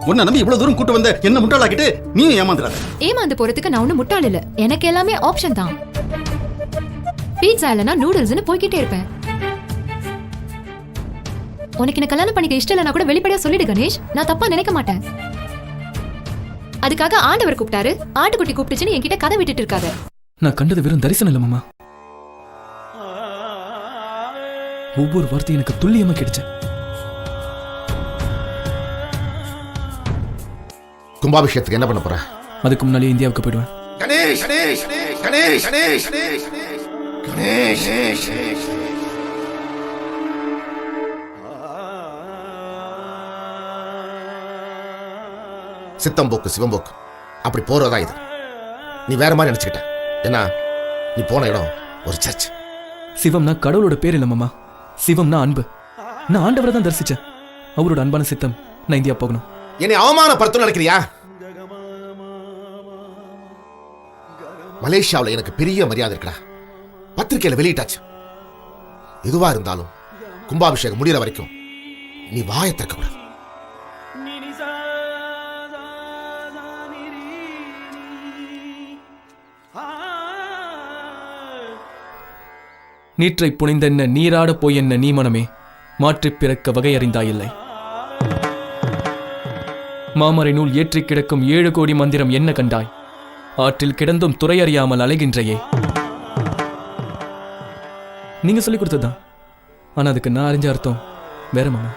உன்னை நம்பி இவ்வளவு தூரம் கூட்டு வந்த என்ன முட்டாளாக்கிட்டு நீயும் ஏமாந்துறாத. ஏமாந்து போறதுக்கு நான் ஒண்ணு முட்டாள் இல்ல. எனக்கு எல்லாமே ஆப்ஷன் தான். பீட்சா இல்லனா நூடுல்ஸ்னு போய்கிட்டே இருப்பேன். உனக்கு என்ன கல்யாணம் பண்ணிக்க இஷ்டம் இல்லைன்னா கூட வெளிப்படையா சொல்லிடு கணேஷ். நான் தப்பா நினைக்க மாட்டேன். அதுக்காக ஆண்டவர் கூப்பிட்டாரு, ஆட்டுக்குட்டி கூப்பிட்டுச்சுன்னு என்கிட்ட கதை விட்டுட்டு இருக்காத. நான் கண்டது வெறும் தரிசனம் இல்ல மாமா. ஒவ்வொரு வார்த்தையும் எனக்கு துல்லியமா கிடைச்ச. கும்பாபிஷேகத்துக்கு என்ன பண்ண போற? அதுக்கு முன்னாலே இந்தியாவுக்கு போயிடுவேன். கணேஷ் கணேஷ் கணேஷ் கணேஷ் கணேஷ் சித்தம்போக்கு சிவம்போக்கு அப்படி போறதா இது. நீ வேற மாதிரி நினைச்சுக்கிட்ட. ஏன்னா நீ போன இடம் ஒரு சர்ச். சிவம்னா கடவுளோட பேர் இல்ல மாமா. சிவம்னா அன்பு. நான் ஆண்டவரை தான் தரிசிச்சேன். அவரோட அன்பான சித்தம் நான் இந்தியா போகணும். என்னை அவமானப்படுத்த நினைக்கிறியா? மலேசியாவில் எனக்கு பெரிய மரியாதை இருக்கடா. பத்திரிகையில வெளியிட்டாச்சு. எதுவா இருந்தாலும் கும்பாபிஷேகம் முடிகிற வரைக்கும் நீ வாயை திறக்க கூடாது. நீற்றை புனிந்தென்ன நீராட போய் என்ன நீ மனமே மாற்றிப் பிறக்க வகை அறிந்தாயில்லை. மாமரை நூல் ஏற்றிக் கிடக்கும் 7 கோடி மந்திரம் என்ன கண்டாய்? ஆற்றில் கிடந்தும் துறையறியாமல் அலைகின்றையே. நீங்க சொல்லிக் கொடுத்ததுதான். ஆனா அதுக்கு நான் அறிஞ்ச அர்த்தம் வேற மாமா.